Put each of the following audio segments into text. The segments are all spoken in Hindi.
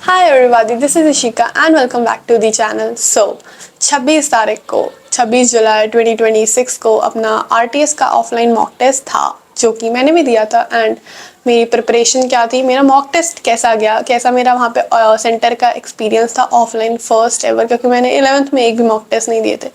Hi everybody, this is Ishika and welcome back to the channel. So, 26 तारीख को 26 जुलाई 2026 को अपना RTS का ऑफलाइन मॉक टेस्ट था जो कि मैंने भी दिया था एंड मेरी प्रिपरेशन क्या थी, मेरा मॉक टेस्ट कैसा गया, कैसा मेरा वहाँ पे सेंटर का एक्सपीरियंस था ऑफलाइन फर्स्ट एवर, क्योंकि मैंने 11th में एक भी मॉक टेस्ट नहीं दिए थे।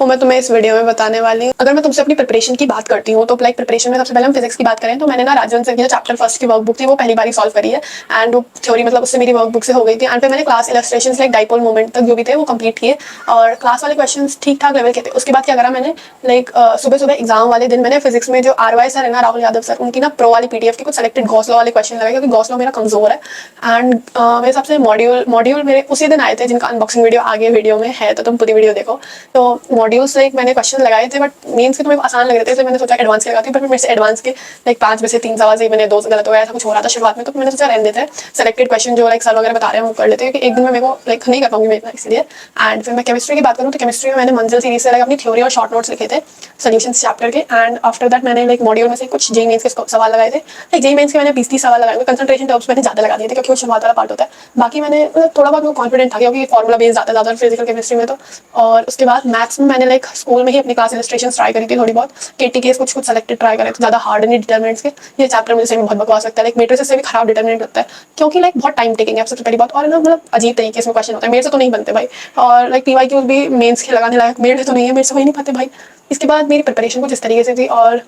वो मैं तुम्हें इस वीडियो में बताने वाली हूँ। अगर मैं तुमसे अपनी प्रिपरेशन की बात करती हूँ तो लाइक प्रिपरेशन में सबसे पहले हम फिजिक्स की बात करें तो मैंने ना राजन सर की जो चैप्टर फर्स्ट की वर्कबुक थी वो पहली बार ही सॉल्व करी है एंड वो थ्योरी मतलब उससे मेरी वर्कबुक से हो गई थी एंड फिर मैंने class illustration like dipole moment तक जो भी थे वो कंप्लीट किए और क्लास वाले क्वेश्चन ठीक ठाक लेवल के थे। उसके बाद क्या करा मैंने, लाइक सुबह सुबह एग्जाम वाले दिन मैंने फिजिक्स में जो RY सर है ना, राहुल यादव सर, उनकी ना प्रो वाली PDF की कुछ सेलेक्टेड गॉस लॉ वाले क्वेश्चन लगाए क्योंकि गॉस लॉ मेरा कमजोर है एंड मेरे हिसाब से मॉड्यूल मेरे उसी दिन आए थे जिनका अनबॉक्सिंग वीडियो आगे वीडियो में है तो तुम पूरी वीडियो देखो। तो मॉड्यूल्स लाइक मैंने क्वेश्चन लगाए थे बट मेंस के तो मेरे को आसान लग रहे थे इसलिए मैंने सोचा एडवांस के लगाती हूँ, बट मेरे से एडवांस के लाइक 5 में से 3 सवाल से मैंने 2 गलत हो गया, ऐसा कुछ हो रहा था शुरुआत में, तो मैंने सोचा रहने देते हैं सेलेक्टेड क्वेश्चन जो लाइक सर वगैरह बता रहे हैं वो कर लेते हैं क्योंकि एक दिन में मेरे को लाइक नहीं कर पाऊंगी मैं इतना, इसलिए। एंड फिर मैं केमिस्ट्री की बात करूँ तो केमिस्ट्री में मैंने मंजिल सीरीज से लाइक अपनी थ्योरी और शॉर्ट नोट्स लिखे थे सोल्यूशंस चैप्टर के एंड आफ्टर दैट मैंने लाइक मॉड्यूल में से कुछ जेई मेंस के सवाल लगाए थे। लाइक जेई मेंस के मैंने 20-30 सवाल लगाए थे, कंसंट्रेशन टर्म्स मैंने ज्यादा लगा दिए थे क्योंकि वो शुरुआत वाला पार्ट होता है। बाकी मैंने थोड़ा बहुत कॉन्फिडेंट था क्योंकि फॉर्मुला बेस आता है फिजिकल केमिस्ट्री में तो। और उसके बाद मैथ्स में मैंने लाइक स्कूल में ही अपनी क्लास इलस्ट्रेशन ट्राई करी थी थोड़ी बहुत, केटी केस कुछ सेलेक्टेड ट्राई करे थे, ज्यादा हार्ड नहीं डिटरमिनेंट्स के। ये चैप्टर मुझे बहुत बकवास लगता है, लाइक मेट्रिसेस से भी खराब डिटरमिनेंट लगता है क्योंकि लाइक बहुत टाइम टेकिंग है सबसे पहली बात, और ना मतलब अजीब तरीके से क्वेश्चन होता है, मेरे से तो नहीं बनते भाई। और लाइक PYQ भी मेंस के लगाने लायक मेरे से तो नहीं है, मेरे से हो ही नहीं पाते भाई। इसके बाद मेरी प्रिपरेशन कुछ इस तरीके से थी और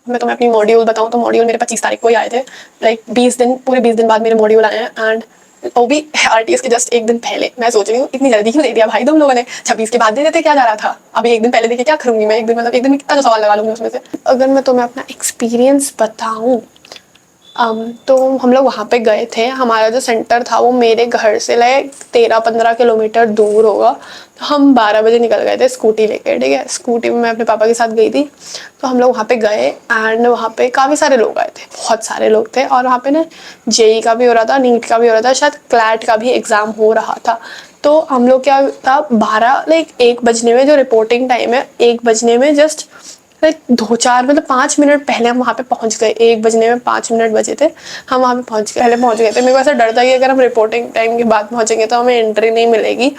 मैं तुम्हें अपनी मॉड्यूल बताऊं तो मॉड्यूल मेरे 25 तारीख को ही आए थे, लाइक 20 दिन पूरे 20 दिन बाद मेरे मॉड्यूल आए हैं एंड वो भी RTS के जस्ट एक दिन पहले। मैं सोच रही हूँ इतनी जल्दी क्यों दे दिया भाई तुम लोगों ने, 26 के बाद दे देते क्या जा रहा था, अभी एक दिन पहले देखे क्या करूंगी मैं, एक दिन मतलब एक दिन में कितना सवाल लगा लूंगी उसमें से। अगर मैं तुम्हें अपना एक्सपीरियंस बताऊं तो हम लोग वहाँ पे गए थे, हमारा जो सेंटर था वो मेरे घर से लाइक 13-15 किलोमीटर दूर होगा। तो हम 12 बजे निकल गए थे स्कूटी लेके, ठीक है, स्कूटी में मैं अपने पापा के साथ गई थी। तो हम लोग वहाँ पे गए एंड वहाँ पे काफ़ी सारे लोग आए थे, बहुत सारे लोग थे और वहाँ पे ना जेई का भी हो रहा था, नीट का भी हो रहा था, शायद क्लैट का भी एग्ज़ाम हो रहा था। तो हम लोग क्या था 12 लाइक 1 बजने में जो रिपोर्टिंग टाइम है 1 बजने में जस्ट लाइक 2-4 मतलब 5 मिनट पहले हम वहाँ पे पहुँच गए, 1 बजने में 5 मिनट बचे थे, हम वहाँ पे पहले पहुँच गए थे। मेरे को ऐसा डर था कि अगर हम रिपोर्टिंग टाइम के बाद पहुँचेंगे तो हमें एंट्री नहीं मिलेगी,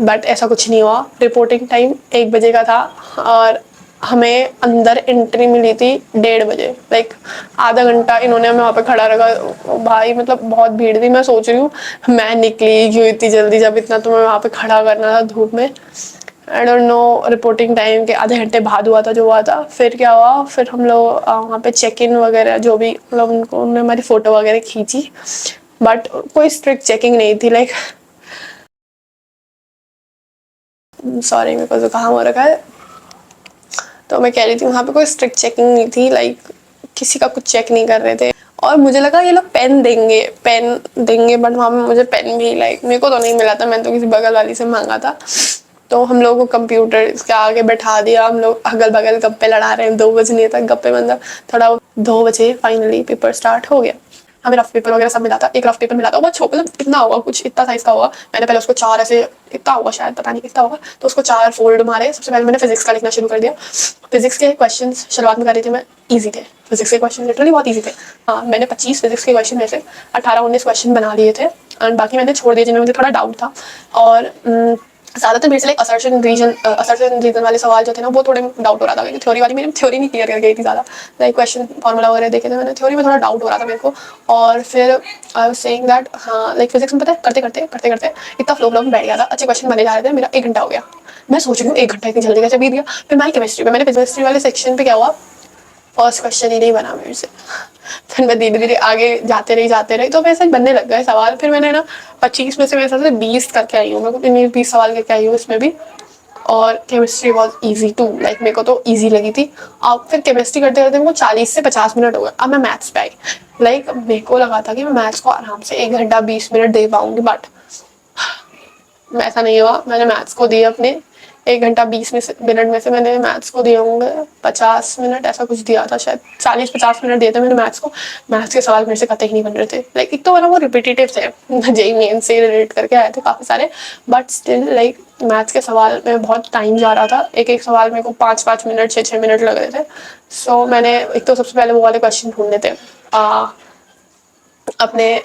बट ऐसा कुछ नहीं हुआ। रिपोर्टिंग टाइम 1 बजे का था और हमें अंदर एंट्री मिली थी 1:30 बजे, लाइक आधा घंटा इन्होंने हमें वहाँ पे खड़ा रखा भाई, मतलब बहुत भीड़ थी। मैं सोच रही हूँ मैं निकली क्यों इतनी जल्दी जब इतना तुम्हें वहाँ पे खड़ा करना था धूप में। I don't know, reporting time के आधे घंटे बाद हुआ था जो हुआ था। फिर क्या हुआ, फिर हम लोग वहाँ पे चेक इन वगैरह जो भी मतलब उन्होंने हमारी फ़ोटो वगैरह खींची, बट कोई स्ट्रिक्ट चेकिंग नहीं थी। लाइक सॉरी मेरे को जुकाम हो रखा है, तो मैं कह रही थी वहाँ पे कोई स्ट्रिक्ट चेकिंग नहीं थी, लाइक किसी का कुछ चेक नहीं कर रहे थे। और मुझे लगा ये लोग पेन देंगे बट वहाँ पे मुझे पेन भी लाइक मेरे को तो नहीं मिला था, मैंने तो किसी बगल वाली से मांगा था। तो हम लोग को कंप्यूटर के आगे बैठा दिया, हम लोग अगल बगल गप्पे लड़ा रहे हैं 2 बजने तक, गप्पे मतलब थोड़ा 2 बजे फाइनली पेपर स्टार्ट हो गया। हमें रफ पेपर वगैरह सब मिला था, एक रफ पेपर मिला था बहुत छोटा, मतलब कितना होगा कुछ इतना साइज का होगा। मैंने पहले उसको 4 ऐसे इतना होगा शायद, पता नहीं कितना होगा, तो उसको 4 फोल्ड मारे। सबसे पहले मैंने फिजिक्स का लिखना शुरू कर दिया। फिजिक्स के क्वेश्चन शुरुआत में कर रही थी मैं, ईजी थे फिजिक्स के क्वेश्चन, लिटरली बहुत ईजी थे। हाँ, मैंने 25 फिजिक्स के क्वेश्चन में से 18-19 क्वेश्चन बना लिए थे एंड बाकी मैंने छोड़ दिए जिनमें मुझे थोड़ा डाउट था। और ज़्यादातर मेरे से लाइक असर्शन रीजन वाले सवाल जो थे ना वो थोड़े डाउट हो रहा था, क्योंकि थ्योरी वाली मेरी थ्योरी नहीं क्लियर कर गई थी ज़्यादा, लाइक क्वेश्चन फॉर्मूला वगैरह देखे थे मैंने, थ्योरी में थोड़ा डाउट हो रहा था मेरे को। और फिर आई वाज सेइंग दैट हाँ लाइक फिजिक्स में पता है करते इतना फ्लो में बैठ गया था, अच्छे क्वेश्चन बने जा रहे थे, मेरा 1 घंटा हो गया। मैं सोच रही हूँ 1 घंटा इतनी जल्दी कैसे बीत गया। फिर मैं केमिस्ट्री में, मैंने केमिस्ट्री वाले सेक्शन पे क्या हुआ, फर्स्ट क्वेश्चन ही नहीं बना मेरे से। फिर मैं धीरे धीरे आगे जाते रही तो वैसे बनने लग गए सवाल। फिर मैंने ना 25 में से मेरे हिसाब से 20 करके आई हूँ, मैं 20 सवाल करके आई हूँ इसमें भी। और chemistry was easy to, like मेरे को तो ईजी लगी थी। अब फिर केमिस्ट्री करते करते मेरे को 40 से 50 मिनट हो गए, अब मैं मैथ्स पे आई। लाइक मेरे को लगा था कि मैं मैथ्स को आराम से 1 घंटा 20 मिनट दे पाऊंगी, बट ऐसा नहीं हुआ। मैंने मैथ्स को दिए अपने 1 घंटा 20 मिनट में से मैंने मैथ्स को दिए होंगे 50 मिनट, ऐसा कुछ दिया था शायद, 40-50 मिनट दिए थे मैंने मैथ्स को। मैथ्स के सवाल मेरे से कतई नहीं बन रहे थे, लाइक एक तो ना वो रिपीटेटिव थे, जेई मेन से रिलेट करके आए थे काफ़ी सारे, बट स्टिल लाइक मैथ्स के सवाल में बहुत टाइम जा रहा था, एक एक सवाल मेरे को 5-5 मिनट 6-6 मिनट लग रहे थे। सो मैंने एक तो सबसे पहले वो वाले क्वेश्चन ढूंढने थे अपने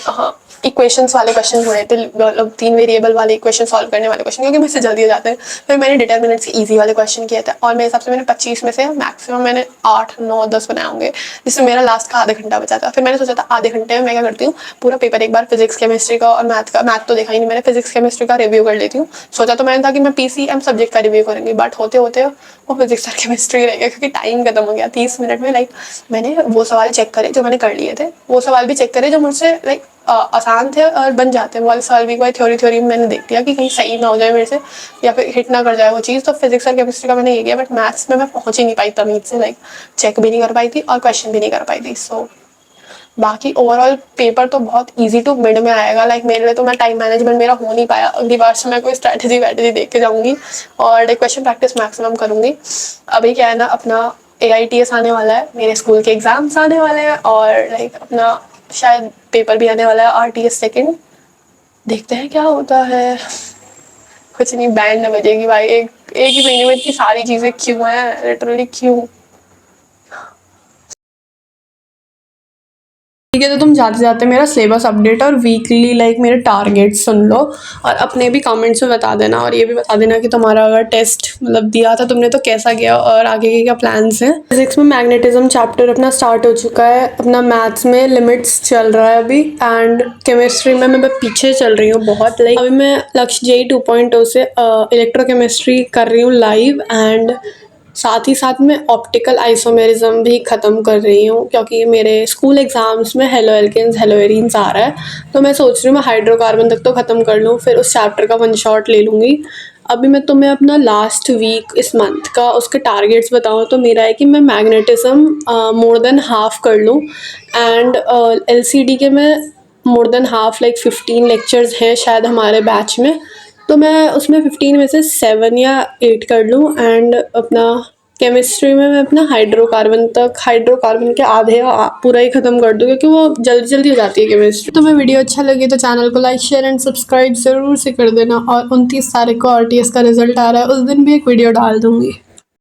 इक्वेशंस वाले क्वेश्चन ढूंढे थे, मतलब 3 वेरिएबल वाले इक्वेशन सॉल्व करने वाले क्वेश्चन, क्योंकि मुझसे जल्दी हो जाते हैं। फिर मैंने डिटर्मिनेंट से इजी वाले क्वेश्चन किए थे, और मेरे हिसाब से मैंने 25 में से मैक्सिमम मैंने 8, 9, 10 बनाए होंगे, जिसमें मेरा लास्ट का आधा घंटा बचा था। फिर मैंने सोचा था आधे घंटे में मैं क्या करती हूँ, पूरा पेपर एक बार फिजिक्स केमिस्ट्री का और मैथ का, मैथ तो देखा ही नहीं मैंने, फिजिक्स केमिस्ट्री का रिव्यू कर लेती हूँ। सोचा तो मैंने था कि मैं PCM सब्जेक्ट का रिव्यू करूँगी, बट होते होते वो फिजिक्स और केमिस्ट्री रह गया, क्योंकि टाइम खत्म हो गया 30 मिनट में। लाइक मैंने वो सवाल चेक करे जो मैंने कर लिए थे, वो सवाल भी चेक करे जो मुझसे लाइक आसान थे और बन जाते हैं। वाले सवाल भी कोई थ्योरी में मैंने देख लिया कि कहीं सही ना हो जाए मेरे से, या फिर हिट ना कर जाए वो चीज़। तो फिजिक्स और केमिस्ट्री का मैंने ये किया, बट मैथ्स में मैं पहुंच ही नहीं पाई तमीज से, लाइक चेक भी नहीं कर पाई थी और क्वेश्चन भी नहीं कर पाई थी। सो बाकी ओवरऑल पेपर तो बहुत इजी टू मिड में आएगा। लाइक मेरे लिए तो, मैं टाइम मैनेजमेंट मेरा हो नहीं पाया, अगली बार से मैं कोई स्ट्रैटेजी वैटेजी देख के जाऊँगी और क्वेश्चन प्रैक्टिस मैक्सिमम करूँगी। अभी क्या है ना, अपना AITS आने वाला है, मेरे स्कूल के एग्ज़ाम्स आने वाले हैं, और लाइक अपना शायद पेपर भी आने वाला है RTS सेकेंड। देखते हैं क्या होता है। कुछ नहीं, बैंड न बजेगी भाई। एक ही महीने में इतनी सारी चीज़ें क्यों हैं, लिटरली क्यों। ठीक है, तो तुम जाते जाते मेरा सिलेबस अपडेट और वीकली लाइक मेरे टारगेट्स सुन लो, और अपने भी कमेंट्स में बता देना, और ये भी बता देना कि तुम्हारा अगर टेस्ट मतलब दिया था तुमने तो कैसा गया और आगे के क्या प्लान्स हैं। फिजिक्स में मैग्नेटिज्म चैप्टर अपना स्टार्ट हो चुका है, अपना मैथ्स में लिमिट्स चल रहा है अभी, एंड केमिस्ट्री में मैं पीछे चल रही हूँ बहुत। लाइक अभी मैं लक्ष्य JEE 2.0 से इलेक्ट्रोकेमिस्ट्री कर रही हूँ लाइव, एंड साथ ही साथ में ऑप्टिकल आइसोमेरिज्म भी ख़त्म कर रही हूँ, क्योंकि मेरे स्कूल एग्ज़ाम्स में हेलो एल्केन्स हेलो एरीन्स आ रहा है। तो मैं सोच रही हूँ मैं हाइड्रोकार्बन तक तो ख़त्म कर लूँ, फिर उस चैप्टर का 1 शॉट ले लूँगी। अभी मैं तुम्हें अपना लास्ट वीक इस मंथ का उसके टारगेट्स बताऊँ तो मेरा है कि मैं मैग्नेटिज्म मोर देन हाफ कर लूँ, एंड LCD के मैं more than half, like 15 lectures हैं शायद हमारे बैच में, तो मैं उसमें 15 में से 7 या 8 कर लूँ। एंड अपना केमिस्ट्री में मैं अपना हाइड्रोकार्बन के आधे पूरा ही ख़त्म कर दूँ, क्योंकि वो जल्दी जल्दी हो जाती है केमिस्ट्री। तो मैं वीडियो अच्छा लगे तो चैनल को लाइक शेयर एंड सब्सक्राइब ज़रूर से कर देना, और 29 तारीख को RTS का रिजल्ट आ रहा है, उस दिन भी एक वीडियो डाल दूँगी।